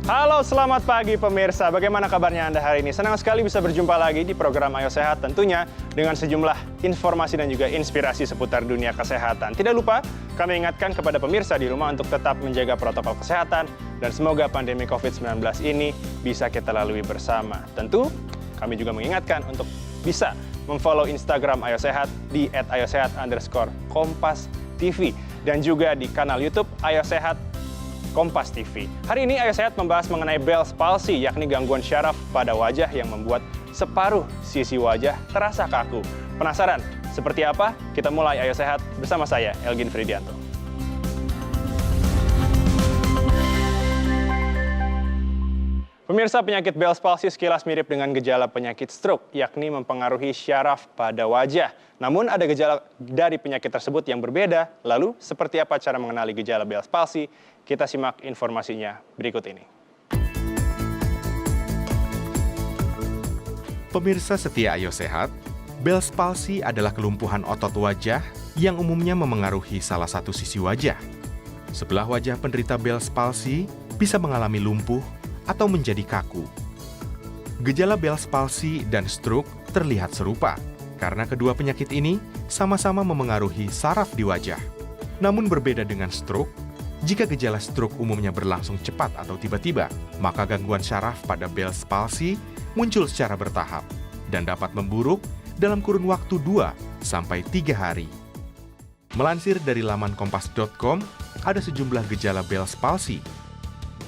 Halo, selamat pagi pemirsa. Bagaimana kabarnya Anda hari ini? Senang sekali bisa berjumpa lagi di program Ayo Sehat, tentunya dengan sejumlah informasi dan juga inspirasi seputar dunia kesehatan. Tidak lupa, kami ingatkan kepada pemirsa di rumah untuk tetap menjaga protokol kesehatan dan semoga pandemi COVID-19 ini bisa kita lalui bersama. Tentu, kami juga mengingatkan untuk bisa memfollow Instagram Ayo Sehat di @ayosehat_kompas TV dan juga di kanal YouTube Ayo Sehat Kompas TV. Hari ini Ayo Sehat membahas mengenai Bell's palsy, yakni gangguan syaraf pada wajah yang membuat separuh sisi wajah terasa kaku. Penasaran seperti apa? Kita mulai Ayo Sehat bersama saya, Elgin Fridianto. Pemirsa, penyakit Bell's palsy sekilas mirip dengan gejala penyakit stroke, yakni mempengaruhi syaraf pada wajah. Namun ada gejala dari penyakit tersebut yang berbeda. Lalu, seperti apa cara mengenali gejala Bell's palsy? Kita simak informasinya berikut ini. Pemirsa setia Ayo Sehat, Bell's palsy adalah kelumpuhan otot wajah yang umumnya memengaruhi salah satu sisi wajah. Sebelah wajah penderita Bell's palsy bisa mengalami lumpuh atau menjadi kaku. Gejala Bell's palsy dan stroke terlihat serupa karena kedua penyakit ini sama-sama memengaruhi saraf di wajah. Namun berbeda dengan stroke, jika gejala stroke umumnya berlangsung cepat atau tiba-tiba, maka gangguan syaraf pada Bell's palsy muncul secara bertahap dan dapat memburuk dalam kurun waktu 2-3 hari. Melansir dari laman kompas.com, ada sejumlah gejala Bell's palsy,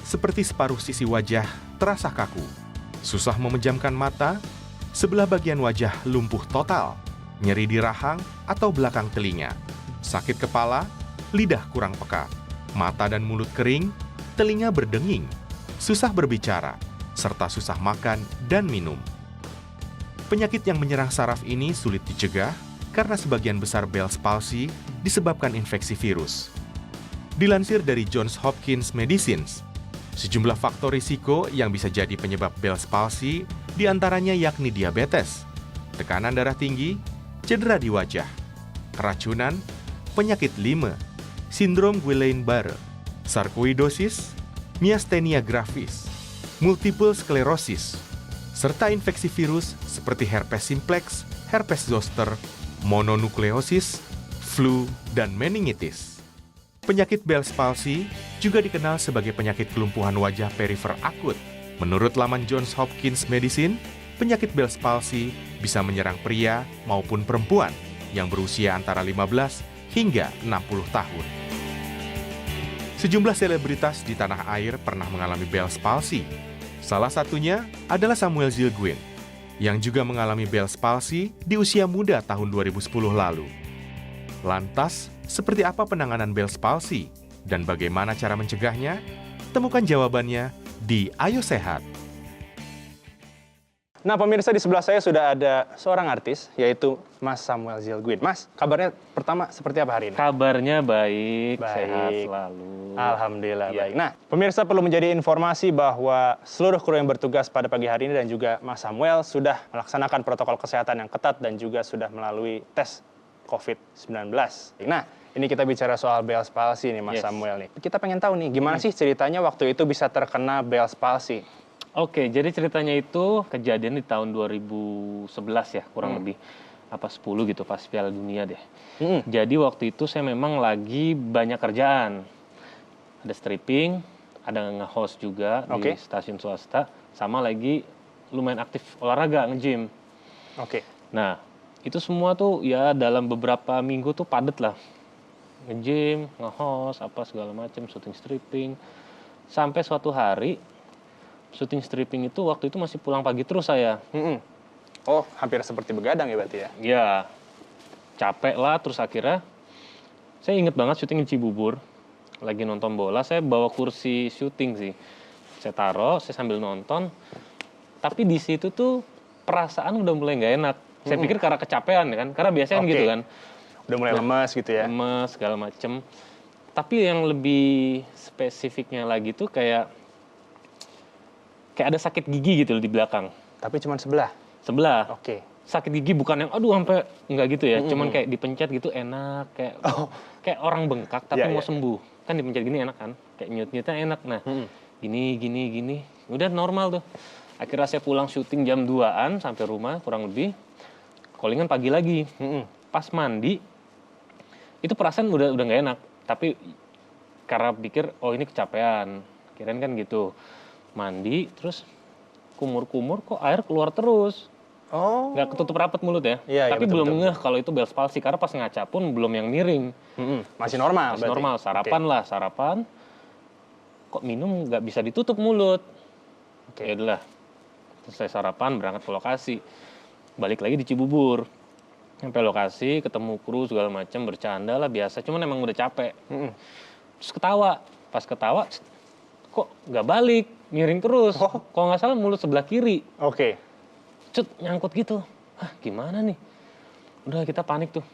seperti separuh sisi wajah terasa kaku, susah memejamkan mata, sebelah bagian wajah lumpuh total, nyeri di rahang atau belakang telinga, sakit kepala, lidah kurang peka, mata dan mulut kering, telinga berdenging, susah berbicara, serta susah makan dan minum. Penyakit yang menyerang saraf ini sulit dicegah karena sebagian besar Bell's palsy disebabkan infeksi virus. Dilansir dari Johns Hopkins Medicine, sejumlah faktor risiko yang bisa jadi penyebab Bell's palsy diantaranya yakni diabetes, tekanan darah tinggi, cedera di wajah, keracunan, penyakit lime, sindrom Guillain-Barré, sarkoidosis, myasthenia gravis, multiple sclerosis, serta infeksi virus seperti herpes simplex, herpes zoster, mononukleosis, flu, dan meningitis. Penyakit Bell's palsy juga dikenal sebagai penyakit kelumpuhan wajah perifer akut. Menurut laman Johns Hopkins Medicine, penyakit Bell's palsy bisa menyerang pria maupun perempuan yang berusia antara 15 hingga 60 tahun. Sejumlah selebritas di tanah air pernah mengalami Bell's palsy. Salah satunya adalah Samuel Zilguin, yang juga mengalami Bell's palsy di usia muda tahun 2010 lalu. Lantas, seperti apa penanganan Bell's palsy dan bagaimana cara mencegahnya? Temukan jawabannya di Ayo Sehat. Nah, pemirsa, di sebelah saya sudah ada seorang artis, yaitu Mas Samuel Zilguin. Mas, kabarnya pertama seperti apa hari ini? Kabarnya baik, Baik. sehat selalu. Alhamdulillah, Iya. baik. Nah, pemirsa perlu menjadi informasi bahwa seluruh kru yang bertugas pada pagi hari ini dan juga Mas Samuel sudah melaksanakan protokol kesehatan yang ketat dan juga sudah melalui tes COVID-19. Nah, ini kita bicara soal Bell's palsy nih, Mas Yes. Samuel nih. Kita pengen tahu nih, gimana sih ceritanya waktu itu bisa terkena Bell's palsy? Oke, jadi ceritanya itu kejadian di tahun 2011 ya, kurang lebih. Apa 10 gitu, pas Piala Dunia deh. Jadi waktu itu saya memang lagi banyak kerjaan. Ada stripping, ada nge-host juga di stasiun swasta, sama lagi lumayan aktif olahraga, nge-gym. Oke. Nah, itu semua tuh ya dalam beberapa minggu tuh padet lah. Nge-gym, nge-host, apa segala macam, syuting stripping. Sampai suatu hari, syuting stripping itu waktu itu masih pulang pagi terus saya. Oh, hampir seperti begadang ya berarti ya? Ya, capek lah, terus akhirnya saya inget banget syuting di Cibubur. Lagi nonton bola, saya bawa kursi syuting sih. Saya taruh, saya sambil nonton. Tapi di situ tuh perasaan udah mulai nggak enak. Saya pikir karena kecapean ya kan, karena biasanya kan gitu kan. Udah mulai lemas gitu ya? Lemes, segala macem. Tapi yang lebih spesifiknya lagi tuh kayak ada sakit gigi gitu loh di belakang. Tapi cuma sebelah? Sebelah. Oke. Sakit gigi bukan yang aduh sampai enggak gitu ya. Cuman kayak dipencet gitu enak, kayak orang bengkak tapi mau sembuh. Kan dipencet gini enak kan? Kayak nyut-nyutnya enak. Nah, gini. Udah normal tuh. Akhirnya saya pulang syuting jam 2-an sampai rumah kurang lebih. Callingan pagi lagi. Pas mandi, itu perasaan udah nggak enak. Tapi karena pikir, oh ini kecapean. Kirain kan gitu. Mandi, terus kumur-kumur kok air keluar terus. Oh. Nggak ketutup rapat mulut ya. Iya, Tapi betul, belum betul, ngeh kalau itu Bell's palsy. Karena pas ngaca pun belum yang miring. Masih normal Masih berarti? normal, sarapan. Kok minum nggak bisa ditutup mulut. Ya udahlah. Selesai sarapan, berangkat ke lokasi. Balik lagi di Cibubur. Sampai lokasi, ketemu kru segala macam, bercanda lah biasa. Cuman emang udah capek. Terus ketawa. Pas ketawa, kok nggak balik, miring terus. Kalau nggak salah mulut sebelah kiri. Oke. Cut, nyangkut gitu. Hah, gimana nih? Udah kita panik tuh.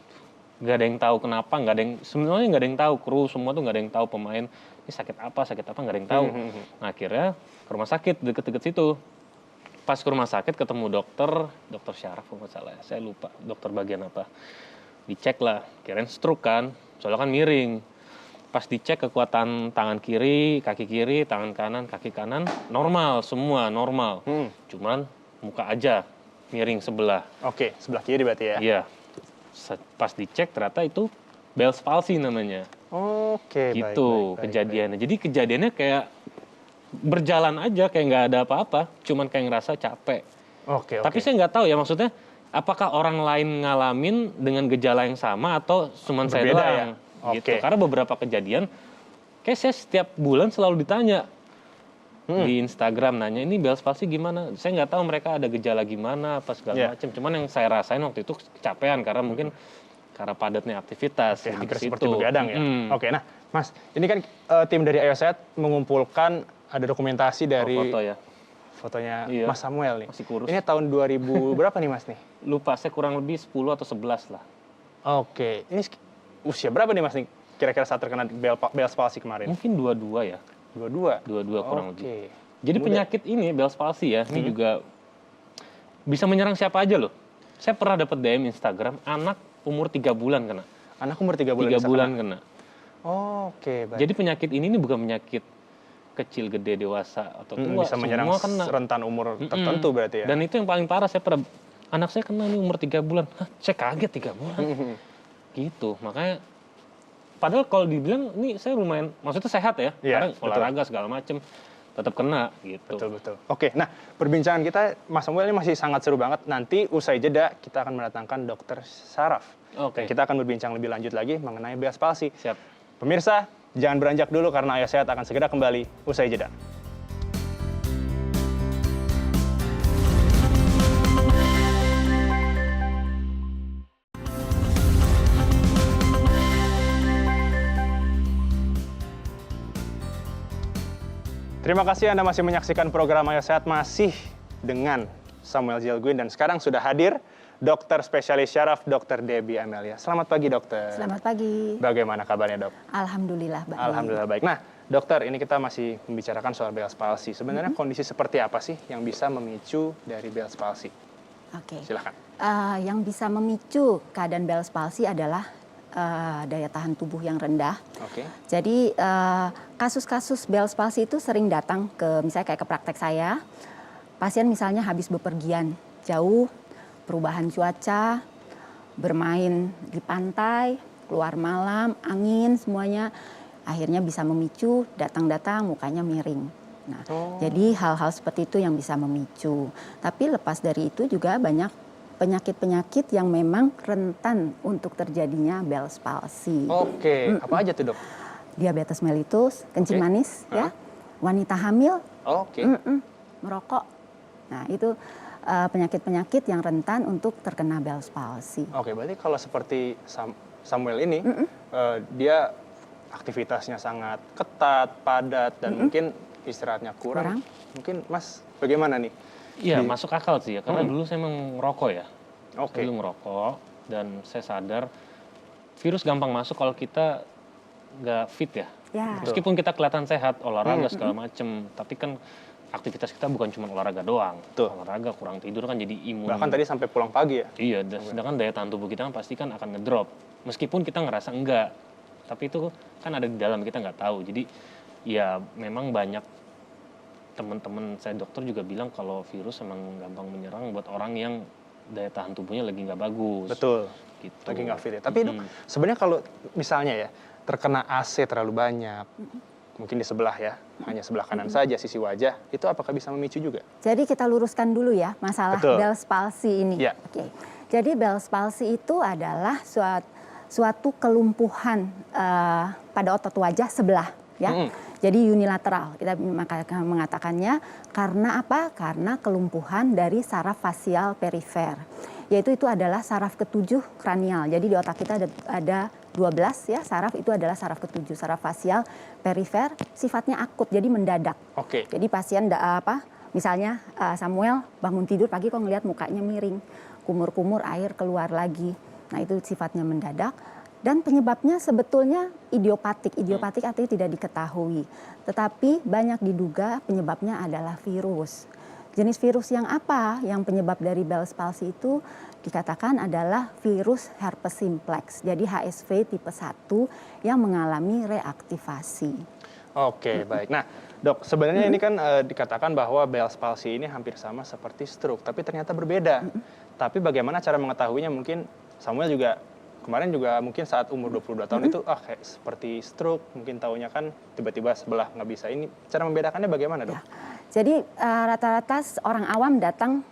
Nggak ada yang tahu kenapa, sebenarnya nggak ada yang tahu. Kru semua tuh nggak ada yang tahu pemain. Ini sakit apa nggak ada yang tahu. Nah, akhirnya ke rumah sakit deket-deket situ. Pas ke rumah sakit ketemu dokter Syaraf kalau nggak salah ya. Saya lupa dokter bagian apa. Dicek lah, kirain stroke kan. Soalnya kan miring. Pas dicek kekuatan tangan kiri, kaki kiri, tangan kanan, kaki kanan, normal, semua normal. Cuman muka aja miring sebelah. Oke, sebelah kiri berarti ya? Iya. Pas dicek ternyata itu Bell's palsy namanya. Oke, Gitu baik. kejadiannya. Jadi kejadiannya kayak berjalan aja, kayak nggak ada apa-apa. Cuman kayak ngerasa capek. Oke. Tapi saya nggak tahu ya, maksudnya apakah orang lain ngalamin dengan gejala yang sama atau cuman saya Berbeda doang? ya? Gitu. Oke. Karena beberapa kejadian, kayak saya setiap bulan selalu ditanya di Instagram, nanya ini Bell's palsy gimana? Saya nggak tahu mereka ada gejala gimana, apa segala macam. Cuman yang saya rasain waktu itu kecapean karena mungkin karena padatnya aktivitas. Oke, hampir ke situ. seperti begadang ya? Oke, nah Mas, ini kan tim dari Ayo Sehat mengumpulkan ada dokumentasi dari Foto ya. fotonya Iya. Mas Samuel nih. Masih kurus. Ini tahun 2000 berapa nih Mas nih? Lupa, saya kurang lebih 10 atau 11 lah. Oke, ini usia berapa nih Mas nih? Kira-kira saat terkena Bell's palsy kemarin? Mungkin 22 ya. 22? 22 kurang lebih. Oke. Jadi penyakit ini, Bell's palsy ya, ini juga bisa menyerang siapa aja loh. Saya pernah dapat DM Instagram, anak umur 3 bulan kena. Anak umur 3 bulan 3 bisa bulan kena? kena. Oke, baik. Jadi penyakit ini bukan penyakit kecil, gede, dewasa, atau tua. Bisa menyerang Semua kena. rentan umur tertentu berarti ya? Dan itu yang paling parah, saya pernah, anak saya kena nih umur 3 bulan. Hah, saya kaget 3 bulan. Gitu, makanya padahal kalau dibilang ini saya lumayan, maksudnya sehat ya, Iya, karena olahraga segala macem, tetap kena gitu. Betul. Oke, nah perbincangan kita Mas Samuel ini masih sangat seru banget. Nanti usai jeda kita akan mendatangkan Dokter Syaraf. Oke. Dan kita akan berbincang lebih lanjut lagi mengenai Bell's palsy. Siap. Pemirsa, jangan beranjak dulu karena Ayo Sehat akan segera kembali usai jeda. Terima kasih Anda masih menyaksikan program Ayo Sehat masih dengan Samuel Zilguin dan sekarang sudah hadir dokter spesialis syaraf Dr. Debbie Amelia. Selamat pagi dokter. Selamat pagi. Bagaimana kabarnya dok? Alhamdulillah baik. Alhamdulillah baik. Nah dokter ini kita masih membicarakan soal Bell's palsy. Sebenarnya kondisi seperti apa sih yang bisa memicu dari Bell's palsy? Oke. Silakan. Yang bisa memicu keadaan Bell's palsy adalah daya tahan tubuh yang rendah. Oke. Jadi kasus-kasus Bell's palsy itu sering datang ke misalnya kayak ke praktek saya. Pasien misalnya habis bepergian jauh, perubahan cuaca, bermain di pantai, keluar malam, angin semuanya akhirnya bisa memicu datang-datang mukanya miring. Nah, jadi hal-hal seperti itu yang bisa memicu. Tapi lepas dari itu juga banyak penyakit-penyakit yang memang rentan untuk terjadinya Bell's palsy. Oke. Apa aja tuh dok? Diabetes mellitus, kencing manis, ya, wanita hamil, Oke. merokok. Nah, itu penyakit-penyakit yang rentan untuk terkena Bell's palsy. Oke, berarti kalau seperti Samuel ini, dia aktivitasnya sangat ketat, padat, dan mungkin istirahatnya kurang. Mungkin Mas, bagaimana nih? Iya, masuk akal sih ya, karena dulu saya memang ngerokok ya. Oke. Saya dulu ngerokok, dan saya sadar virus gampang masuk kalau kita nggak fit ya. Ya. Meskipun kita kelihatan sehat, olahraga segala macem, tapi kan aktivitas kita bukan cuma olahraga doang. Betul. Olahraga, kurang tidur kan jadi imun. Bahkan tadi sampai pulang pagi ya? Iya, sedangkan daya tahan tubuh kita kan pasti kan akan ngedrop. Meskipun kita ngerasa enggak, tapi itu kan ada di dalam, kita nggak tahu. Jadi ya memang banyak teman-teman saya dokter juga bilang kalau virus emang gampang menyerang buat orang yang daya tahan tubuhnya lagi nggak bagus. Betul. Gitu. Lagi nggak fit ya. Tapi Dok, sebenarnya kalau misalnya ya terkena AC terlalu banyak, mungkin di sebelah ya, hanya sebelah kanan saja sisi wajah, itu apakah bisa memicu juga? Jadi kita luruskan dulu ya masalah Betul. Bell's palsy ini. Ya. Oke. Jadi Bell's palsy itu adalah suatu kelumpuhan pada otot wajah sebelah, ya. Jadi unilateral. Kita mengatakannya karena apa? Karena kelumpuhan dari saraf fasial perifer. Yaitu itu adalah saraf ketujuh kranial. Jadi di otak kita ada 12 ya, saraf itu adalah saraf ketujuh, saraf fasial perifer, sifatnya akut, jadi mendadak. Oke. Jadi pasien misalnya Samuel bangun tidur pagi kok ngelihat mukanya miring, kumur-kumur air keluar lagi. Nah, itu sifatnya mendadak. Dan penyebabnya sebetulnya idiopatik. Idiopatik artinya tidak diketahui. Tetapi banyak diduga penyebabnya adalah virus. Jenis virus yang apa yang penyebab dari Bell's palsy itu dikatakan adalah virus herpes simplex. Jadi HSV tipe 1 yang mengalami reaktivasi. Oke, baik. Nah, Dok, sebenarnya ini kan dikatakan bahwa Bell's palsy ini hampir sama seperti stroke, tapi ternyata berbeda. Tapi bagaimana cara mengetahuinya? Mungkin Samuel juga kemarin juga mungkin saat umur 22 tahun itu kayak seperti stroke, mungkin taunya kan tiba-tiba sebelah nggak bisa. Ini cara membedakannya bagaimana, Dok? Ya. Jadi rata-rata orang awam datang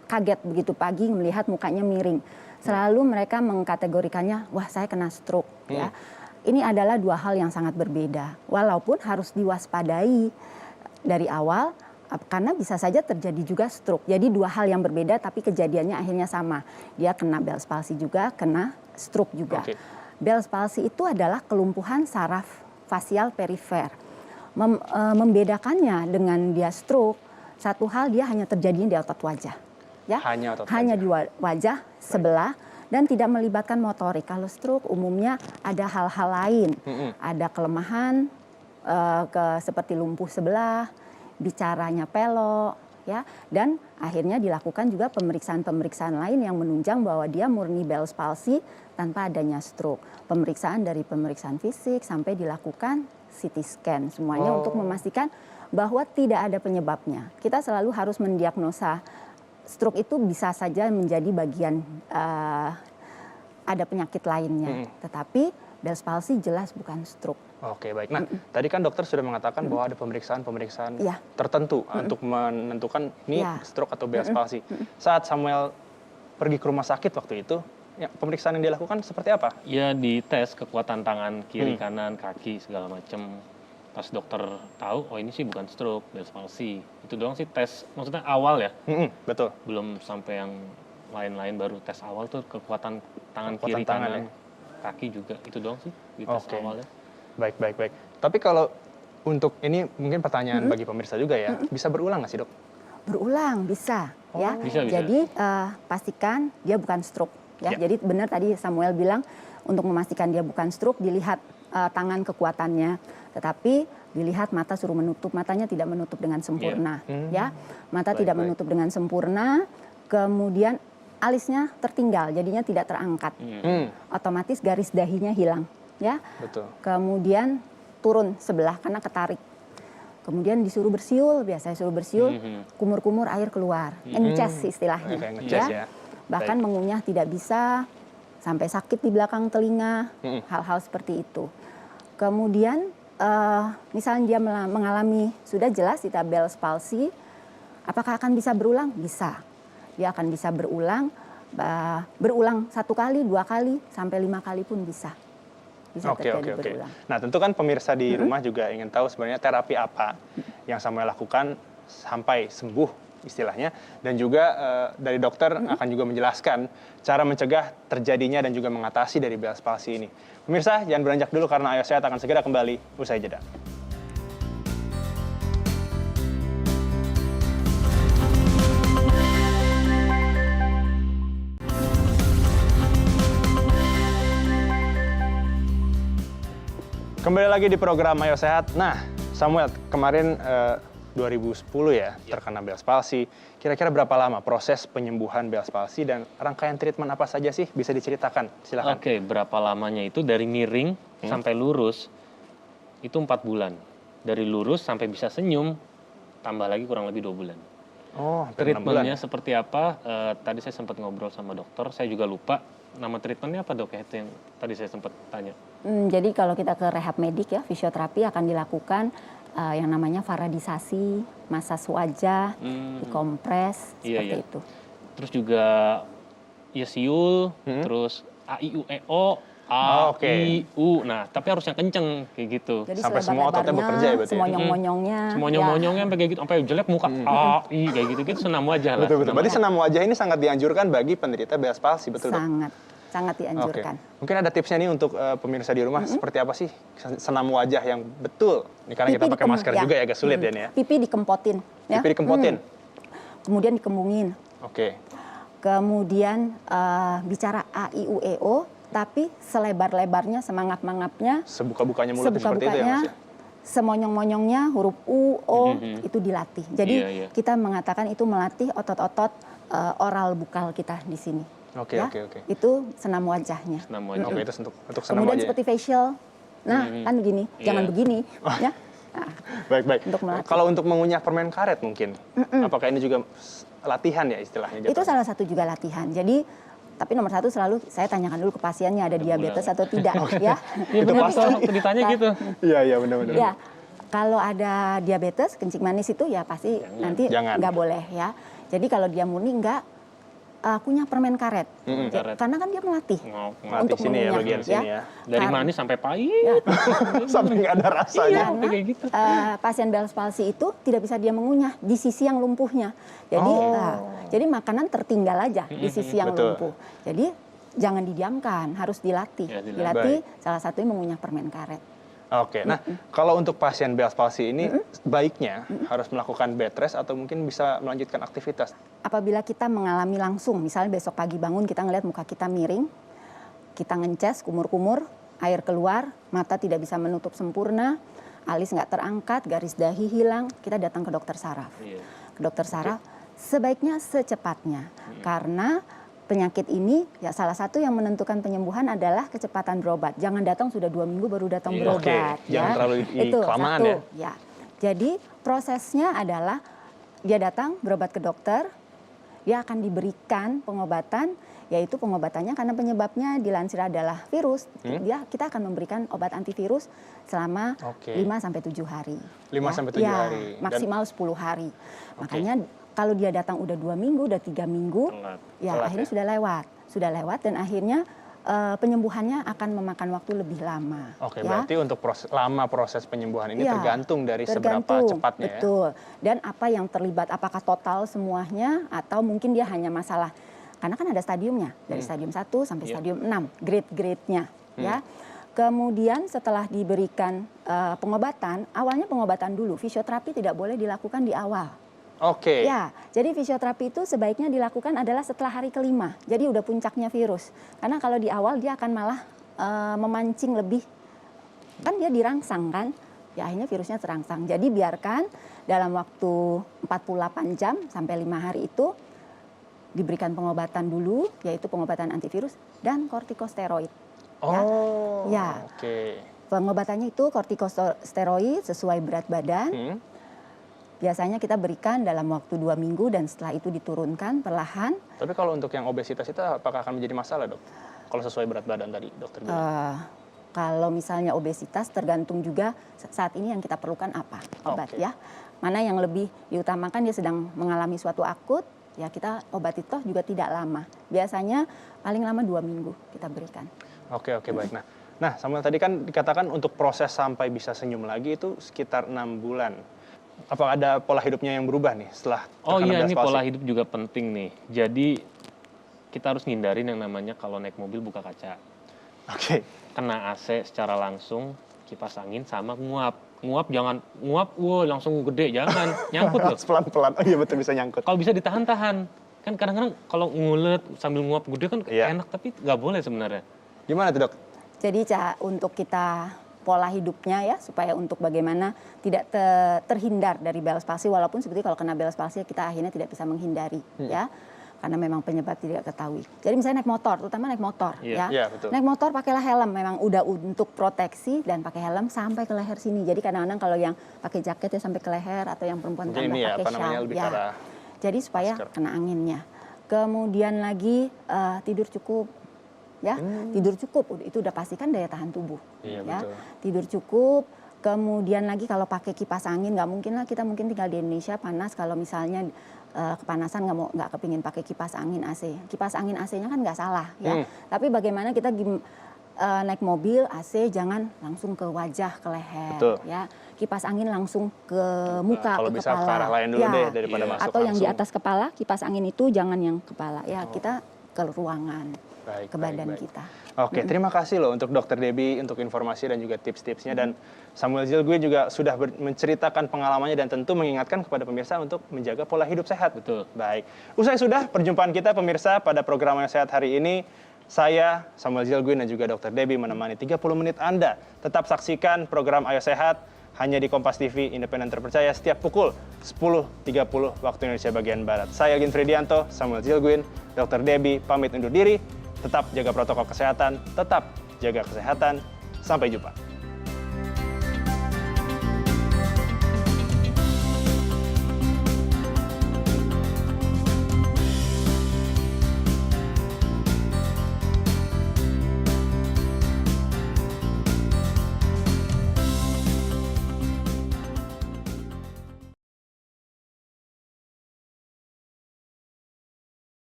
kaget begitu pagi melihat mukanya miring. Selalu mereka mengkategorikannya, wah saya kena stroke. Ya. Ini adalah dua hal yang sangat berbeda. Walaupun harus diwaspadai dari awal, karena bisa saja terjadi juga stroke. Jadi dua hal yang berbeda tapi kejadiannya akhirnya sama. Dia kena Bell's palsy juga, kena stroke juga. Oke. Bell's palsy itu adalah kelumpuhan saraf fasial perifer. Membedakannya dengan dia stroke, satu hal dia hanya terjadi di otot wajah. Ya? Hanya otot Hanya wajah. di wajah sebelah dan tidak melibatkan motorik. Kalau stroke umumnya ada hal-hal lain. Ada kelemahan seperti lumpuh sebelah, bicaranya pelok, ya, dan akhirnya dilakukan juga pemeriksaan-pemeriksaan lain yang menunjang bahwa dia murni Bell's palsy tanpa adanya stroke. Pemeriksaan dari pemeriksaan fisik sampai dilakukan CT scan semuanya untuk memastikan bahwa tidak ada penyebabnya. Kita selalu harus mendiagnosa stroke itu bisa saja menjadi bagian ada penyakit lainnya, tetapi Bell's palsy jelas bukan stroke. Oke, baik. Nah, tadi kan dokter sudah mengatakan bahwa ada pemeriksaan-pemeriksaan Iya. tertentu untuk menentukan ini Iya. stroke atau Bell's palsy. Saat Samuel pergi ke rumah sakit waktu itu, ya, pemeriksaan yang dilakukan seperti apa? Ya dites kekuatan tangan kiri kanan kaki segala macam. Pas dokter tahu oh ini sih bukan stroke, Bell's palsy. Itu doang sih tes, maksudnya awal ya. Betul. Belum sampai yang lain-lain, baru tes awal tuh kekuatan tangan Kekuatan kiri tangan, kanan ya. Kaki juga. Itu doang sih di tes Oke. awalnya. Baik. Tapi kalau untuk ini mungkin pertanyaan bagi pemirsa juga ya, bisa berulang nggak sih, Dok? Berulang bisa, ya. Bisa. Jadi pastikan dia bukan stroke, ya. Ya. Jadi benar tadi Samuel bilang untuk memastikan dia bukan stroke dilihat tangan kekuatannya, tetapi dilihat mata suruh menutup, matanya tidak menutup dengan sempurna, ya. Mata tidak menutup dengan sempurna, kemudian alisnya tertinggal, jadinya tidak terangkat. Otomatis garis dahinya hilang, ya. Betul. Kemudian turun sebelah karena ketarik. Kemudian disuruh bersiul, biasanya suruh bersiul, kumur-kumur air keluar, ences istilahnya. Kayak ngeces ya. Bahkan Baik. mengunyah tidak bisa, sampai sakit di belakang telinga, hal-hal seperti itu. Kemudian misalnya dia mengalami, sudah jelas kita Bell's palsy, apakah akan bisa berulang? Bisa. Dia akan bisa berulang 1 kali, 2 kali, sampai 5 kali pun bisa. Bisa Oke. terjadi berulang. Nah, tentu kan pemirsa di rumah juga ingin tahu sebenarnya terapi apa yang Samuel lakukan sampai sembuh istilahnya, dan juga dari dokter akan juga menjelaskan cara mencegah terjadinya dan juga mengatasi dari Bell's palsy ini. Pemirsa, jangan beranjak dulu karena Ayo Sehat akan segera kembali usai jeda. Kembali lagi di program Ayo Sehat. Nah, Samuel, kemarin 2010 ya terkena Bell's palsy. Kira-kira berapa lama proses penyembuhan Bell's palsy dan rangkaian treatment apa saja sih? Bisa diceritakan, silakan. Oke, berapa lamanya itu dari miring sampai lurus itu 4 bulan. Dari lurus sampai bisa senyum tambah lagi kurang lebih 2 bulan. Oh, hampir 6 bulan. Treatmentnya seperti apa? Tadi saya sempat ngobrol sama dokter, saya juga lupa nama treatmentnya apa dok ya, itu yang tadi saya sempat tanya. Jadi kalau kita ke rehab medik ya, fisioterapi akan dilakukan yang namanya varadisasi, masas wajah, dikompres, seperti itu. Terus juga yesiul, terus AIUEO, A-I-U. Nah, tapi harus yang kenceng kayak gitu. Jadi Sampai semua ototnya bekerja ya berarti ya? semonyong-monyongnya. Semonyong-monyongnya sampai kayak gitu, sampai jelek muka A-I kayak gitu senam wajah lah. Betul. Berarti senam wajah ini sangat dianjurkan bagi penderita Bell's palsy, betul dok? Sangat dianjurkan. Mungkin ada tipsnya nih untuk pemirsa di rumah, seperti apa sih senam wajah yang betul? Ini karena kita pakai masker juga ya, agak sulit ya nih ya. Pipi dikempotin. Ya? Pipi dikempotin? Kemudian dikembungin. Oke. Kemudian bicara AIUEO, tapi selebar-lebarnya, semangap-mangapnya, Sebuka-bukanya mulut seperti itu ya Mas ya? semonyong-monyongnya, huruf U, O, itu dilatih. Jadi Iya. kita mengatakan itu melatih otot-otot oral bukal kita di sini. Oke. Itu senam wajahnya. Senam wajah. Oke, itu untuk senam Kemudian wajah. seperti facial. Nah, kan begini, jangan Iya. begini. Ya. Nah, Baik. Untuk melatih. Kalau untuk mengunyah permen karet mungkin, apakah ini juga latihan ya istilahnya? itu jatuhnya? salah satu juga latihan. Jadi, tapi nomor satu selalu saya tanyakan dulu ke pasiennya ada diabetes atau tidak, ya. Itu Nanti pasal waktu ditanya gitu. Iya, benar-benar. Ya, kalau ada diabetes, kencing manis itu ya pasti nanti Jangan. nggak boleh ya. Jadi kalau dia murni nggak kunyah permen karet. Karet. Karena kan dia melatih Melatih untuk sini ya, mengunyah, bagian sini ya. Dari Karena- manis sampai pahit. Sampai nggak ada rasanya. Iya. Karena kayak gitu. pasien Bell's palsy itu tidak bisa dia mengunyah di sisi yang lumpuhnya. Jadi, jadi makanan tertinggal aja di sisi yang Betul. lumpuh. Jadi jangan didiamkan, harus dilatih. Ya, Dilatih salah satunya mengunyah permen karet. Oke, nah kalau untuk pasien Bell's palsy ini baiknya harus melakukan bed rest atau mungkin bisa melanjutkan aktivitas. Apabila kita mengalami langsung, misalnya besok pagi bangun kita ngelihat muka kita miring, kita ngences, kumur-kumur, air keluar, mata tidak bisa menutup sempurna, alis nggak terangkat, garis dahi hilang, kita datang ke dokter saraf. Iya. Ke dokter saraf sebaiknya secepatnya, karena penyakit ini ya salah satu yang menentukan penyembuhan adalah kecepatan berobat. Jangan datang sudah 2 minggu baru datang Iya. berobat. Oke, jangan terlalu Itu kelamaan satu, ya. ya. Jadi prosesnya adalah dia datang berobat ke dokter, dia akan diberikan pengobatan, yaitu pengobatannya karena penyebabnya dilansir adalah virus. Kita akan memberikan obat antivirus selama 5-7 hari. 5-7 Ya, hari. maksimal 10 hari. Makanya kalau dia datang udah 2 minggu, udah 3 minggu, Telat. Telat akhirnya sudah lewat dan akhirnya penyembuhannya akan memakan waktu lebih lama. Oke, ya. berarti untuk proses penyembuhan ini Ya, tergantung dari seberapa tergantung, cepatnya ya. betul. Dan apa yang terlibat, apakah total semuanya atau mungkin dia hanya masalah. Karena kan ada stadiumnya, dari stadium 1 sampai stadium 6, grade-grade-nya. Ya. Kemudian setelah diberikan pengobatan, awalnya pengobatan dulu, fisioterapi tidak boleh dilakukan di awal. Oke. Ya, jadi fisioterapi itu sebaiknya dilakukan adalah setelah hari kelima. Jadi udah puncaknya virus. Karena kalau di awal dia akan malah memancing lebih, kan dia dirangsang kan, ya akhirnya virusnya terangsang. Jadi biarkan dalam waktu 48 jam sampai 5 hari itu diberikan pengobatan dulu, yaitu pengobatan antivirus dan kortikosteroid. Oh, Ya. oke. Pengobatannya itu kortikosteroid sesuai berat badan. Biasanya kita berikan dalam waktu 2 minggu dan setelah itu diturunkan perlahan. Tapi kalau untuk yang obesitas itu apakah akan menjadi masalah, Dok? Kalau sesuai berat badan tadi dokter bilang. Kalau misalnya obesitas tergantung juga saat ini yang kita perlukan apa obat Oke. ya. Mana yang lebih diutamakan dia sedang mengalami suatu akut, ya kita obat itu juga tidak lama. Biasanya paling lama 2 minggu kita berikan. Oke, baik. Nah, sama tadi kan dikatakan untuk proses sampai bisa senyum lagi itu sekitar 6 bulan. Apakah ada pola hidupnya yang berubah nih setelah Oh terkena iya, Bell's ini palsy? pola hidup juga penting nih. Jadi kita harus ngindarin yang namanya kalau naik mobil buka kaca. Oke. Kena AC secara langsung, kipas angin sama nguap. Nguap jangan nguap, langsung gede, jangan nyangkut loh. Pelan-pelan. Oh iya betul, bisa nyangkut. Kalau bisa ditahan-tahan. Kan kadang-kadang kalau ngulet sambil nguap gede kan Iya. enak, tapi nggak boleh sebenarnya. Gimana tuh, Dok? Jadi untuk kita pola hidupnya ya supaya untuk bagaimana tidak terhindar dari Bell's palsy, walaupun sebetulnya kalau kena Bell's palsy kita akhirnya tidak bisa menghindari ya. karena memang penyebab tidak ketahui. Jadi misalnya naik motor, terutama naik motor ya. Iya, betul. Naik motor pakailah helm, memang udah untuk proteksi dan pakai helm sampai ke leher sini. Jadi kadang-kadang kalau yang pakai jaket ya sampai ke leher atau yang perempuan Mungkin tambah ini ya, pakai apa namanya, shawl lebih ya. ke arah Jadi supaya masker. kena anginnya. Kemudian lagi tidur cukup ya. Tidur cukup itu udah pastikan daya tahan tubuh Iya, ya. betul. Tidur cukup. Kemudian lagi kalau pakai kipas angin nggak mungkin lah, kita mungkin tinggal di Indonesia panas, kalau misalnya kepanasan nggak kepingin pakai kipas angin AC. Kipas angin AC-nya kan nggak salah ya. Tapi bagaimana kita naik mobil AC jangan langsung ke wajah, ke leher Betul. ya. Kipas angin langsung ke muka, Kalau ke bisa kepala. ke arah lain dulu deh daripada masuk Atau yang di langsung. atas kepala, kipas angin itu jangan yang kepala ya. Kita ke ruangan, Baik, ke baik, badan baik. kita. Oke, terima kasih loh untuk Dr. Debbie untuk informasi dan juga tips-tipsnya, dan Samuel Zilgue juga sudah menceritakan pengalamannya dan tentu mengingatkan kepada pemirsa untuk menjaga pola hidup sehat. Betul. Baik. Usai sudah perjumpaan kita pemirsa pada program Ayo Sehat hari ini. Saya Samuel Zilgue dan juga Dr. Debbie menemani 30 menit Anda. Tetap saksikan program Ayo Sehat hanya di Kompas TV independen terpercaya setiap pukul 10.30 waktu Indonesia bagian Barat. Saya Gin Fridianto, Samuel Zilgue, Dr. Debbie pamit undur diri. Tetap jaga protokol kesehatan, tetap jaga kesehatan. Sampai jumpa.